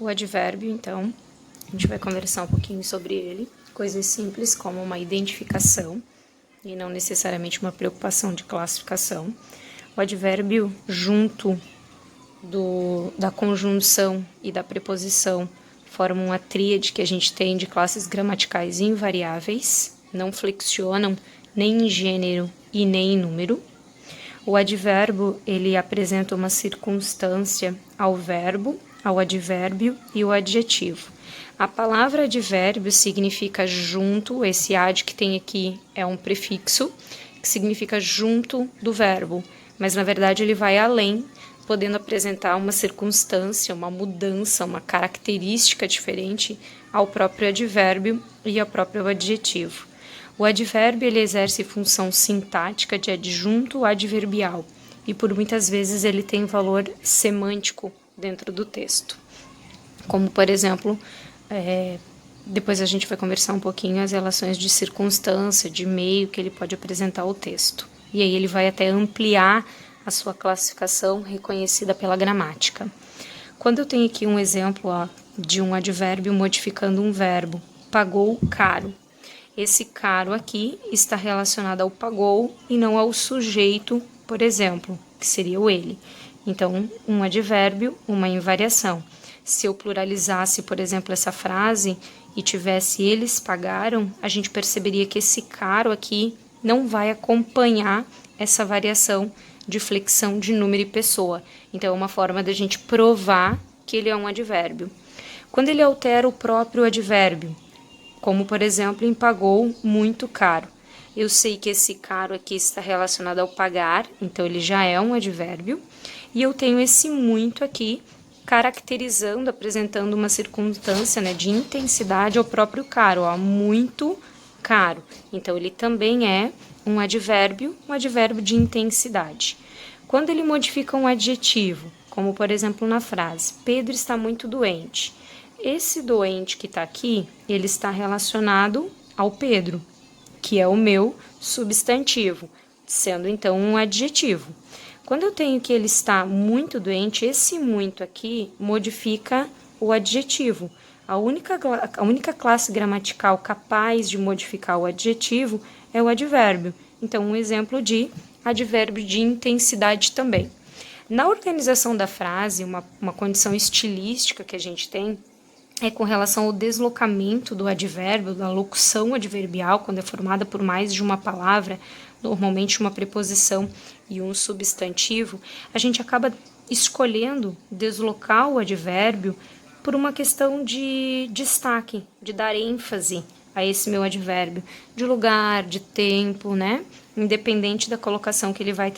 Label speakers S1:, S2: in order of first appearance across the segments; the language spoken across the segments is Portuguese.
S1: O advérbio, então, a gente vai conversar um pouquinho sobre ele. Coisas simples como uma identificação e não necessariamente uma preocupação de classificação. O advérbio junto da conjunção e da preposição formam uma tríade que a gente tem de classes gramaticais invariáveis, não flexionam nem em gênero e nem em número. O advérbio, ele apresenta uma circunstância ao verbo, ao advérbio e o adjetivo. A palavra advérbio significa junto, esse ad que tem aqui é um prefixo, que significa junto do verbo, mas na verdade ele vai além, podendo apresentar uma circunstância, uma mudança, uma característica diferente ao próprio advérbio e ao próprio adjetivo. O advérbio ele exerce função sintática de adjunto adverbial e por muitas vezes ele tem valor semântico dentro do texto. Como, por exemplo, depois a gente vai conversar um pouquinho as relações de circunstância, de meio que ele pode apresentar ao texto. E aí ele vai até ampliar a sua classificação reconhecida pela gramática. Quando eu tenho aqui um exemplo de um advérbio modificando um verbo, pagou caro. Esse caro aqui está relacionado ao pagou e não ao sujeito, por exemplo, que seria o ele. Então, um advérbio, uma invariação. Se eu pluralizasse, por exemplo, essa frase e tivesse eles pagaram, a gente perceberia que esse caro aqui não vai acompanhar essa variação de flexão de número e pessoa. Então, é uma forma da gente provar que ele é um advérbio. Quando ele altera o próprio advérbio, como, por exemplo, em pagou muito caro. Eu sei que esse caro aqui está relacionado ao pagar, então ele já é um advérbio. E eu tenho esse muito aqui, caracterizando, apresentando uma circunstância, né, de intensidade ao próprio caro, muito caro. Então, ele também é um advérbio de intensidade. Quando ele modifica um adjetivo, como por exemplo na frase, Pedro está muito doente. Esse doente que está aqui, ele está relacionado ao Pedro, que é o meu substantivo, sendo então um adjetivo. Quando eu tenho que ele está muito doente, esse muito aqui modifica o adjetivo. A única classe gramatical capaz de modificar o adjetivo é o advérbio. Então, um exemplo de advérbio de intensidade também. Na organização da frase, uma condição estilística que a gente tem é com relação ao deslocamento do advérbio, da locução adverbial, quando é formada por mais de uma palavra, normalmente uma preposição e um substantivo, a gente acaba escolhendo deslocar o advérbio por uma questão de destaque, de dar ênfase a esse meu advérbio, de lugar, de tempo, né? Independente da colocação que ele vai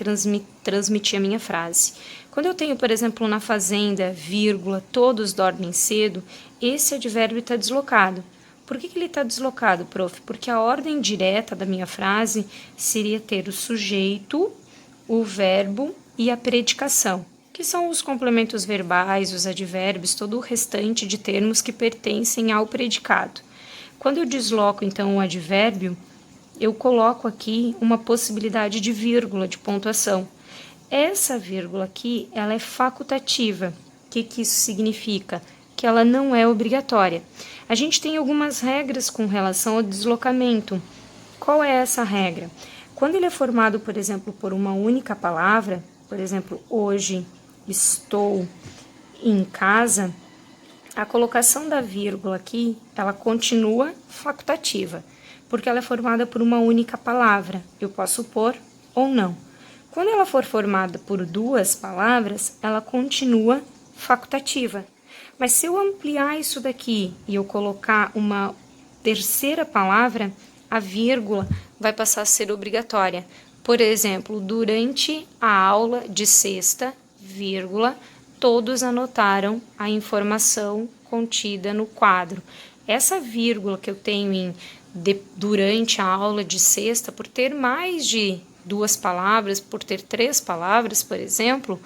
S1: transmitir a minha frase. Quando eu tenho, por exemplo, na fazenda, vírgula, todos dormem cedo, esse advérbio está deslocado. Por que ele está deslocado, prof? Porque a ordem direta da minha frase seria ter o sujeito, o verbo e a predicação, que são os complementos verbais, os advérbios, todo o restante de termos que pertencem ao predicado. Quando eu desloco, então, o advérbio, eu coloco aqui uma possibilidade de vírgula, de pontuação. Essa vírgula aqui, ela é facultativa. O que isso significa? Que ela não é obrigatória. A gente tem algumas regras com relação ao deslocamento. Qual é essa regra? Quando ele é formado, por exemplo, por uma única palavra, por exemplo, hoje estou em casa, a colocação da vírgula aqui, ela continua facultativa, porque ela é formada por uma única palavra. Eu posso pôr ou não. Quando ela for formada por duas palavras, ela continua facultativa. Mas se eu ampliar isso daqui e eu colocar uma terceira palavra, a vírgula vai passar a ser obrigatória. Por exemplo, durante a aula de sexta, vírgula, todos anotaram a informação contida no quadro. Essa vírgula que eu tenho durante a aula de sexta, por ter mais de duas palavras, por ter três palavras, por exemplo,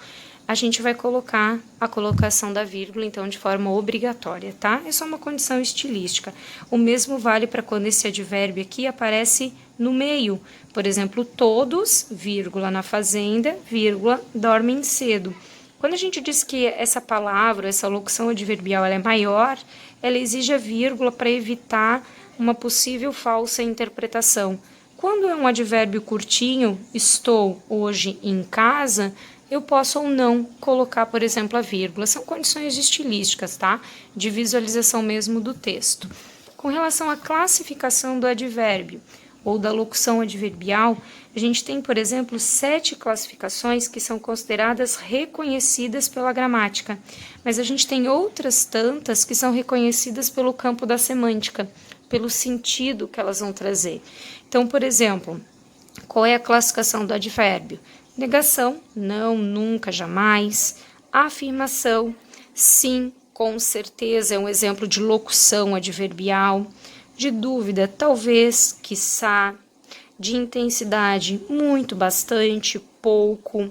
S1: a gente vai colocar a colocação da vírgula, então, de forma obrigatória, tá? É só uma condição estilística. O mesmo vale para quando esse advérbio aqui aparece no meio. Por exemplo, todos, vírgula, na fazenda, vírgula, dormem cedo. Quando a gente diz que essa palavra, essa locução adverbial, ela é maior, ela exige a vírgula para evitar uma possível falsa interpretação. Quando é um advérbio curtinho, estou hoje em casa, eu posso ou não colocar, por exemplo, a vírgula. São condições estilísticas, tá? De visualização mesmo do texto. Com relação à classificação do advérbio ou da locução adverbial, a gente tem, por exemplo, 7 classificações que são consideradas reconhecidas pela gramática, mas a gente tem outras tantas que são reconhecidas pelo campo da semântica, pelo sentido que elas vão trazer. Então, por exemplo, qual é a classificação do advérbio? Negação, não, nunca, jamais. Afirmação, sim, com certeza, é um exemplo de locução adverbial. De dúvida, talvez, quiçá. De intensidade, muito, bastante, pouco.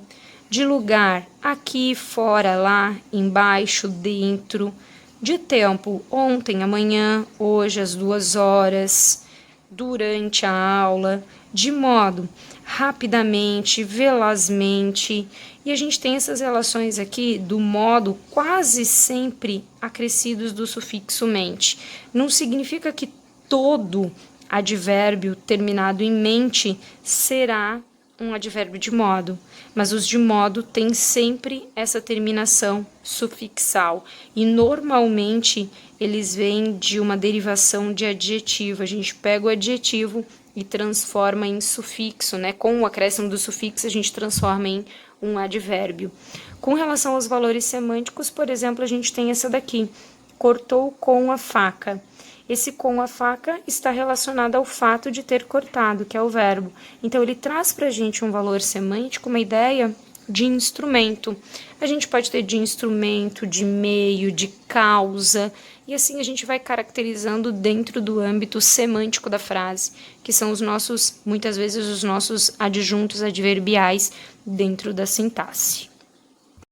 S1: De lugar, aqui, fora, lá, embaixo, dentro. De tempo, ontem, amanhã, hoje, às 2 horas, durante a aula. De modo, rapidamente, velozmente. E a gente tem essas relações aqui do modo quase sempre acrescidos do sufixo mente. Não significa que todo advérbio terminado em mente será um advérbio de modo, mas os de modo têm sempre essa terminação sufixal e normalmente eles vêm de uma derivação de adjetivo. A gente pega o adjetivo e transforma em sufixo, né? Com o acréscimo do sufixo a gente transforma em um advérbio. Com relação aos valores semânticos, por exemplo, a gente tem essa daqui, cortou com a faca. Esse com a faca está relacionado ao fato de ter cortado, que é o verbo. Então, ele traz para a gente um valor semântico, uma ideia de instrumento. A gente pode ter de instrumento, de meio, de causa, e assim a gente vai caracterizando dentro do âmbito semântico da frase, que são os nossos, muitas vezes, os nossos adjuntos adverbiais dentro da sintaxe.